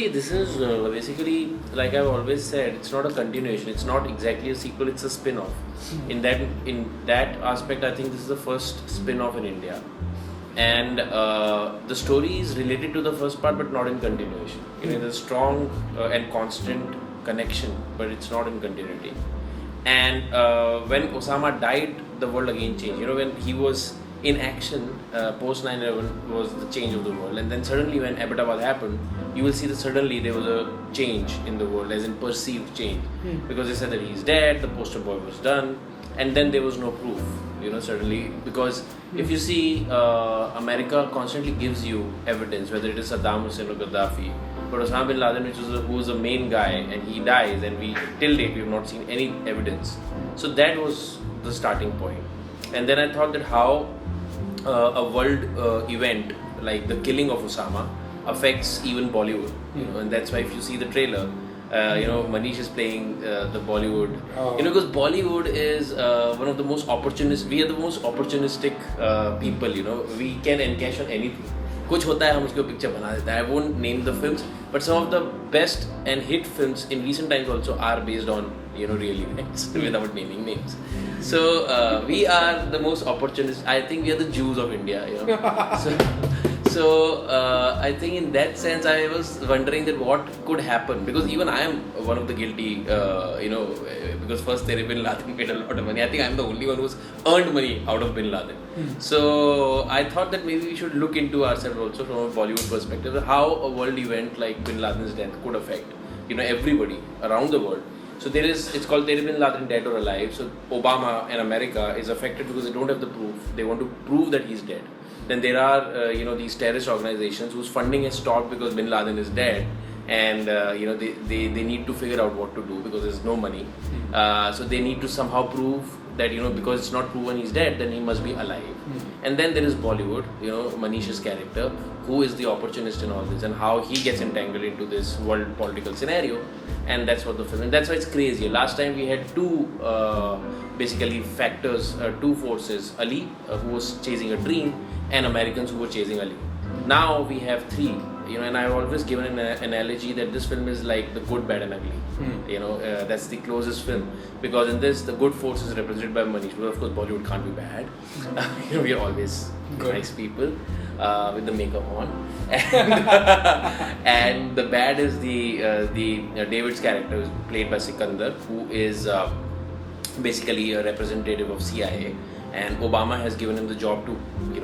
See, this is basically, like I've always said, it's not a continuation. It's not exactly a sequel. It's a spin-off. In that aspect, I think this is the first spin-off in India, and the story is related to the first part, but not in continuation. There's a strong and constant connection, but it's not in continuity. And when Osama died, the world again changed. When he was in action, post 9/11 was the change of the world, and then suddenly when Abbottabad happened, you will see that suddenly there was a change in the world, as in perceived change, because they said that he's dead, the poster boy was done, and then there was no proof. Suddenly, because if you see, America constantly gives you evidence, whether it is Saddam Hussein or Gaddafi, but Osama bin Laden, who was the main guy, and he dies, and till date we have not seen any evidence. So that was the starting point. And then I thought that how a world event like the killing of Osama affects even Bollywood, and that's why if you see the trailer, Manish is playing the Bollywood, because Bollywood is one of the most we are the most opportunistic people, we can encash on anything. कुछ होता है हम उसके picture बना देते हैं. I won't name the films, but some of the best and hit films in recent times also are based on real events without naming names. So we are the most opportunist. I think we are the Jews of India. So I think in that sense I was wondering that what could happen, because even I am one of the guilty, because first Tere Bin Laden made a lot of money. I think I am the only one who's earned money out of Bin Laden. So I thought that maybe we should look into ourselves also from a Bollywood perspective, how a world event like Bin Laden's death could affect everybody around the world. So it's called Tere Bin Laden Dead or Alive. So Obama and America is affected because they don't have the proof. They want to prove that he's dead. Then there are these terrorist organizations whose funding is stopped because Bin Laden is dead, and they need to figure out what to do because there's no money. So they need to somehow prove that because it's not proven he's dead, then he must be alive. And then there is Bollywood, Manish's character, who is the opportunist in all this, and how he gets entangled into this world political scenario, and that's what the film. And that's why it's crazy. Last time we had two basically factors, two forces: Ali, who was chasing a dream, and Americans who were chasing Ali. Now we have three, and I've always given an analogy that this film is like the good, bad and ugly. That's the closest film, because in this the good force is represented by Manish. Well, of course Bollywood can't be bad. We are always nice people with the makeup on, and the bad is the David's character, is played by Sikandar, who is basically a representative of CIA. And Obama has given him the job to,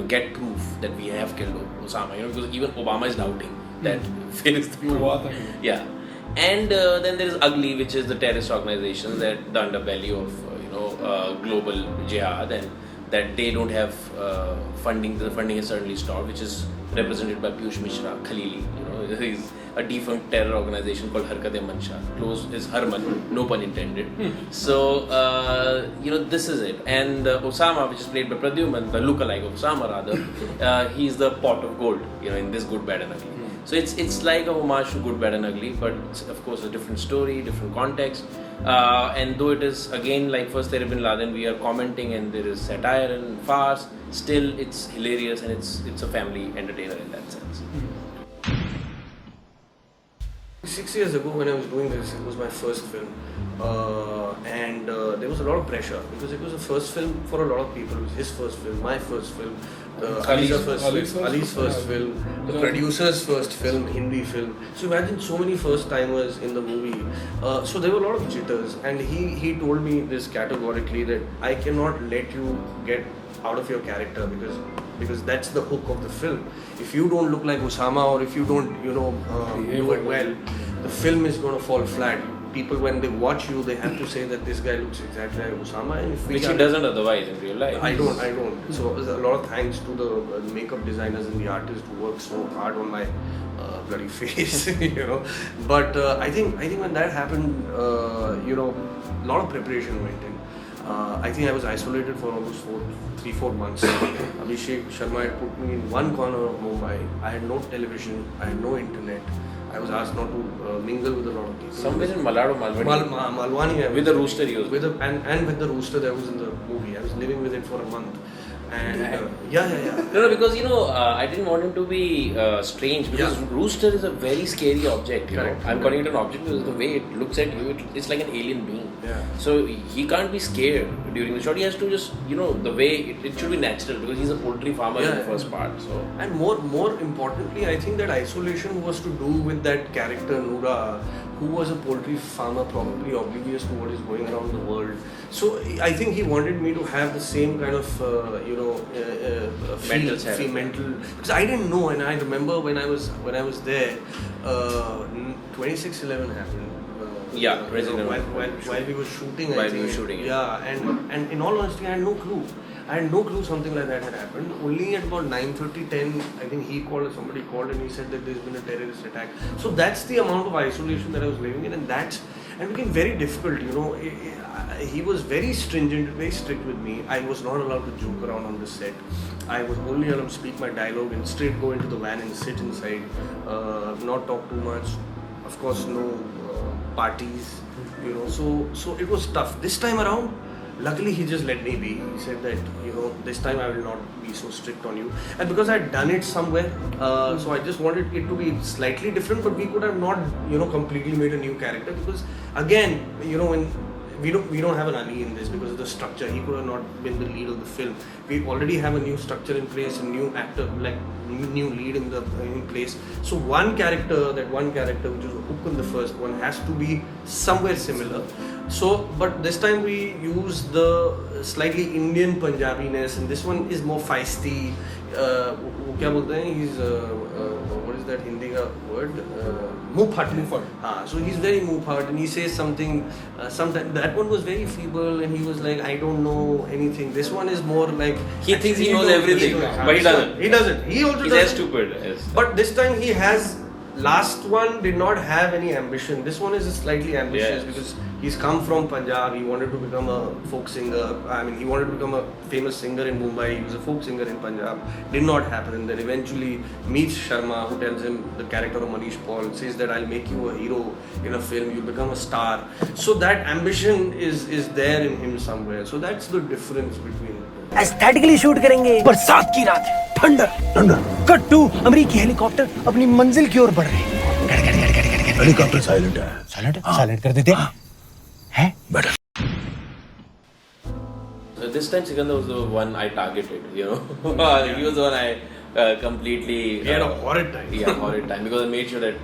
get proof that we have killed Osama. Because even Obama is doubting that Phil is the proof. Yeah. And then there is Ugly, which is the terrorist organization, that the underbelly of global jihad, and that they don't have funding. The funding is certainly stopped, which is represented by Piyush Mishra, Khalili. He's a defunct terror organization called Harkat-e-Mansha. Close is Harman, no pun intended. So, this is it. And Osama, which is played by Pradhuman, the lookalike of Osama rather, he's the pot of gold, in this Good, Bad and Ugly. So it's like a homage to Good, Bad and Ugly, but it's, of course, a different story, different context. And though it is, again, like first Tere Bin Laden, we are commenting and there is satire and farce, still it's hilarious and it's a family entertainer in that sense. 6 years ago when I was doing this, it was my first film, and there was a lot of pressure because it was the first film for a lot of people. It was his first film, my first film, Ali's first film, the producer's first film, Hindi film. So imagine so many first timers in the movie. So there were a lot of jitters, and he told me this categorically that I cannot let you get out of your character because that's the hook of the film. If you don't look like Osama, or if you don't do it well, the film is going to fall flat. People, when they watch you, they have to say that this guy looks exactly like Osama, and which he doesn't otherwise in real life. I don't. So a lot of thanks to the makeup designers and the artists who worked so hard on my bloody face, But I think when that happened, a lot of preparation went in. I think I was isolated for almost 3-4 months. Abhishek Sharma had put me in one corner of Mumbai. I had no television, I had no internet. I was asked not to mingle with a lot of people. Somewhere in Malad or Malwani. With the rooster he was and with the rooster that was in the movie. I was living with it for a month. And yeah. No, because I didn't want him to be strange because Rooster is a very scary object. Correct. I'm calling it an object because the way it looks at you, it's like an alien being. Yeah. So he can't be scared during the shot. He has to just, the way it should be natural because he's a poultry farmer in the first part. So and more importantly, I think that isolation was to do with that character Noora, who was a poultry farmer, probably oblivious to what is going around the world. So I think he wanted me to have the same kind of mental, because I didn't know, and I remember when I was there, 26/11 happened. While we were shooting. And in all honesty, I had no clue. Something like that had happened. Only at about 9:30, 10, I think somebody called and he said that there's been a terrorist attack. So that's the amount of isolation that I was living in, and it became very difficult, He was very stringent, very strict with me. I was not allowed to joke around on the set. I was only allowed to speak my dialogue and straight go into the van and sit inside, not talk too much. Of course, no parties, So it was tough. This time around, luckily he just let me be. He said that, this time I will not be so strict on you. And because I had done it somewhere, so I just wanted it to be slightly different, but we could have not, completely made a new character because, again, when we don't have an Ali in this because of the structure. He could have not been the lead of the film. We already have a new structure in place, a new actor, like new lead in place. So one character which was Hook in the first one has to be somewhere similar. So, but this time we use the slightly Indian Punjabiness, and this one is more feisty. क्या बोलते हैं? He's what is that Hindi का word? Muffat. So he's very muffat, and he says something. Sometimes that one was very feeble, and he was like, I don't know anything. This one is more like he thinks he knows everything, but he doesn't. He doesn't. He also he's doesn't. As stupid. Yes. But this time he has. Last one did not have any ambition. This one is slightly ambitious because he's come from Punjab. He wanted to become a folk singer. He wanted to become a famous singer in Mumbai. He was a folk singer in Punjab. Did not happen. And then eventually meets Sharma, who tells him, the character of Manish Paul, says that I'll make you a hero in a film. You'll become a star. So that ambition is there in him somewhere. So that's the difference between. Aesthetically shoot करेंगे. बरसात की रात है, ठंडा. Cut to अमेरिकी helicopter अपनी मंजिल की ओर बढ़ रहे हैं. हेलीकॉप्टर साइलेंट है. साइलेंट कर देते हैं. Better. This time Sikandar was the one I targeted. He was the one I completely. He had a horrid time. Yeah, horrid time because I made sure that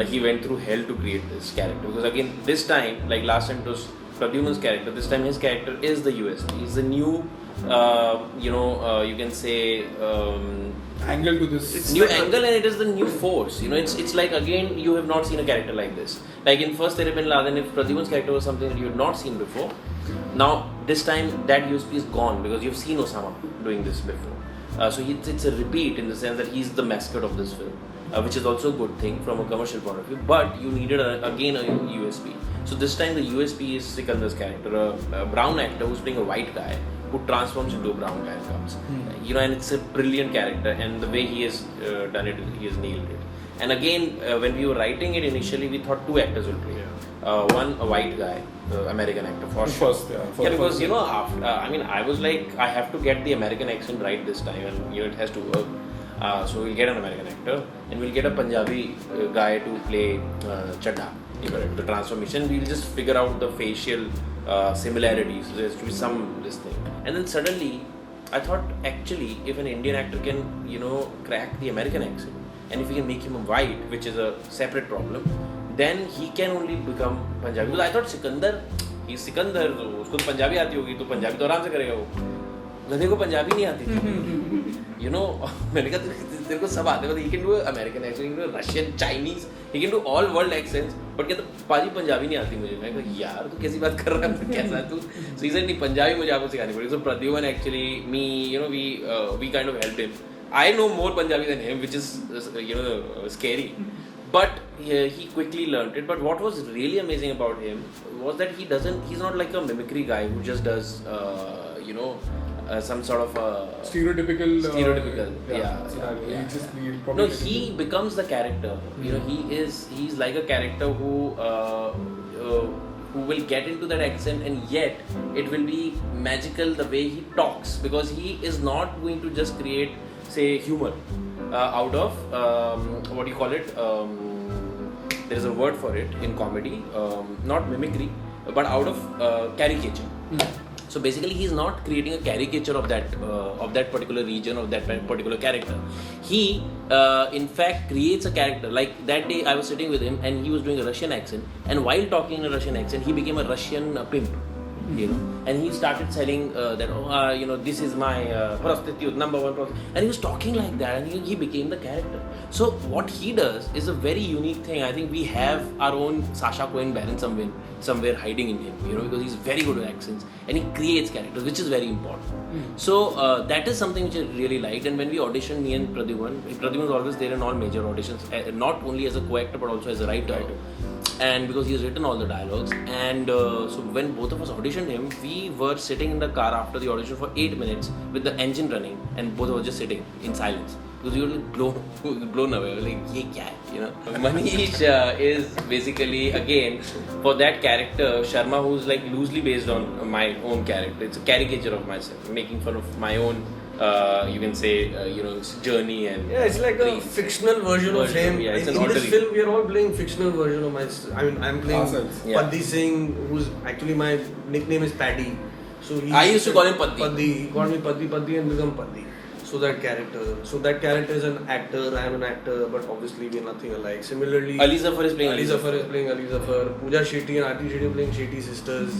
he went through hell to create this character. Because again, this time, like last time it was Pradhuman's character. This time his character is the USP. He's the new. You can say angle to this. It's new angle, and it is the new force. It's like, again, you have not seen a character like this. Like in first Tere Bin Laden, if Pradhuman's character was something that you had not seen before, now this time that USP is gone because you've seen Osama doing this before. So it's a repeat in the sense that he's the mascot of this film, which is also a good thing from a commercial point of view. But you needed again a USP. So this time the USP is Sikandar's character, a brown actor who's playing a white guy who transforms into a brown guy and comes. And it's a brilliant character, and the way he has done it, he has nailed it. And again, when we were writing it initially, we thought two actors will play. One, a white guy, American actor for sure. Because after, I was like, I have to get the American accent right this time, and it has to work. So we'll get an American actor, and we'll get a Punjabi guy to play Chadda. The transformation, we'll just figure out the facial similarities. There has to be this thing. And then suddenly, I thought, actually, if an Indian actor can, crack the American accent, and if we can make him a white, which is a separate problem, then he can only become Punjabi. Because I thought he's Sikandar, उसको तो पंजाबी आती होगी, तो पंजाबी तो आराम से करेगा वो. गधे को पंजाबी नहीं आती थी. मैंने कहा तेरे को सब आते हैं. He can do American accent, he can do Russian, Chinese, he can do all world accents. But कहता पाजी पंजाबी नहीं आती मुझे. मैं कहा यार तू कैसी बात कर रहा है, कैसा तू? So he said नहीं, पंजाबी मुझे आपको सिखानी पड़ेगी. So Pradhuman actually, we kind of helped him. I know more Punjabi than him, which is scary. But he quickly learned it. But what was really amazing about him was that he's not like a mimicry guy who just does some sort of stereotypical. No, he becomes the character. He's like a character who who will get into that accent, and yet it will be magical the way he talks, because he is not going to just create, say, humor out of what do you call it? There is a word for it in comedy, not mimicry, but out of caricature. So basically, he's not creating a caricature of that particular region, of that particular character. He, in fact, creates a character. Like that day, I was sitting with him, and he was doing a Russian accent. And while talking in a Russian accent, he became a Russian pimp. You know, and he started selling that this is my prostitute, number one prostitute, and he was talking like that, and he became the character. So what he does is a very unique thing. I think we have our own Sacha Cohen Baron somewhere hiding in him, because he's very good with accents, and he creates characters, which is very important. So that is something which I really liked. And when we auditioned, me and Pradhuman was always there in all major auditions, not only as a co-actor but also as a writer. And because he has written all the dialogues, and so when both of us auditioned him, we were sitting in the car after the audition for 8 minutes with the engine running, and both of us just sitting in silence because we were like blown away. We were like, ye kya hai? Manish is basically, again, for that character Sharma, who's like loosely based on my own character. It's a caricature of myself, making fun of my own you can say journey, and it's like a fictional version of him. Yeah, it's in this film we are all playing fictional version of myself. I mean, I'm playing Paddy Singh, who's actually my nickname is Paddy. So I used to call him Paddy. He called me Paddy and become Paddy. So that character is an actor. I am an actor, but obviously we are nothing alike. Similarly, Ali Zafar is playing Ali Zafar. Pooja Shetty and Aarti Shetty are playing Shetty sisters.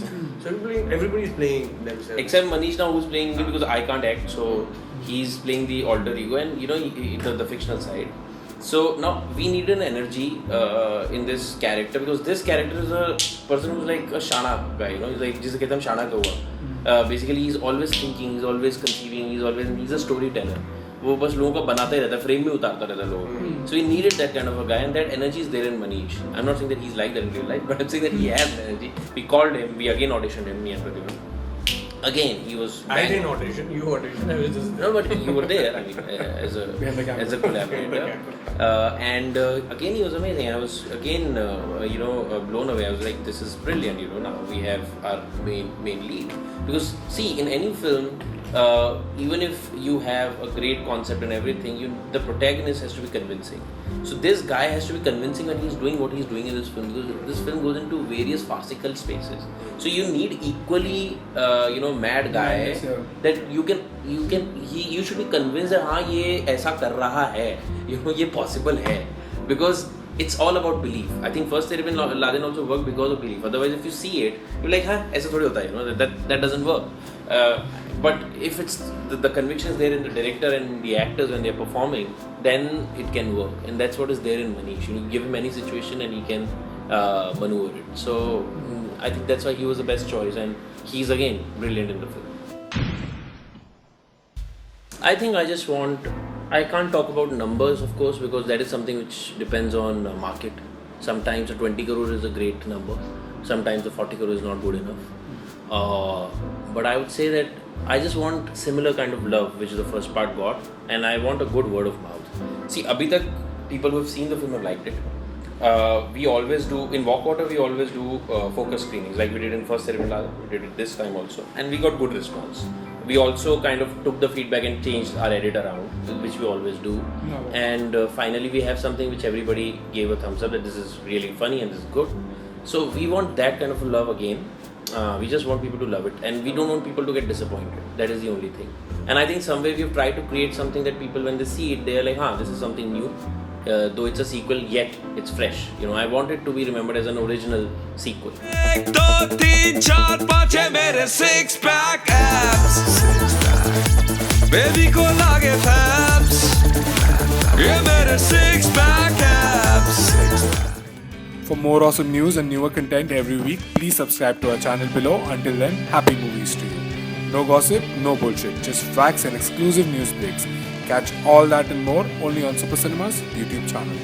So everybody is playing themselves. Except Manish now, who's playing me because I can't act, so he's playing the alter ego and the fictional side. So now we need an energy in this character, because this character is a person who's like a Shana guy. He's like जिसे कहते हैं Shana का हुआ. Basically, he's always thinking, he's always conceiving, he's a storyteller. वो बस लोगों को बनाता ही रहता है, frame में उतारता रहता है लोगों को. So we needed that kind of a guy, and that energy is there in Manish. I'm not saying that he's like that in real life, but I'm saying that he has energy. We called him, we again auditioned him, me and Pradhuman. Again, he was. I didn't audition. You auditioned. I was just. No, but you were there. I mean, as a collaborator. And again, he was amazing. I was again, blown away. I was like, this is brilliant. Now we have our main lead. Because see, in any film, even if you have a great concept and everything, the protagonist has to be convincing. So this guy has to be convincing when he's doing what he's doing in this film, because this film goes into various farcical spaces. So you need equally, mad guy that you should be convinced that हाँ ये ऐसा कर रहा है, ये possible है, because it's all about belief. I think first Tere Bin Laden also worked because of belief. Otherwise, if you see it, you're like, हाँ ऐसा थोड़ी होता है, that doesn't work. But if it's the conviction is there in the director and the actors when they're performing, then it can work, and that's what is there in Manish. You give him any situation and he can maneuver it. So I think that's why he was the best choice, and he's again brilliant in the film. I think I can't talk about numbers, of course, because that is something which depends on market. Sometimes a 20 crore is a great number, sometimes a 40 crore is not good enough. But I would say that I just want similar kind of love which the first part got, and I want a good word of mouth. See, abhi tak people who have seen the film have liked it. We always do, in Walkwater we always do focus screenings, like we did in first Tere Bin Laden, we did it this time also, and we got good response. We also kind of took the feedback and changed our edit around, which we always do. And finally we have something which everybody gave a thumbs up that this is really funny and this is good. So we want that kind of a love again. We just want people to love it, and we don't want people to get disappointed. That is the only thing. And I think somewhere we've tried to create something that people, when they see it, they are like, this is something new. Though it's a sequel, yet it's fresh. I want it to be remembered as an original sequel. 1, 2, 3, 4, 5 है मेरे 6-pack abs. Baby को लागे fabs. ये मेरे 6-pack abs. For more awesome news and newer content every week, please subscribe to our channel below. Until then, happy movies to you. No gossip, no bullshit, just facts and exclusive news breaks. Catch all that and more only on Super Cinema's YouTube channel.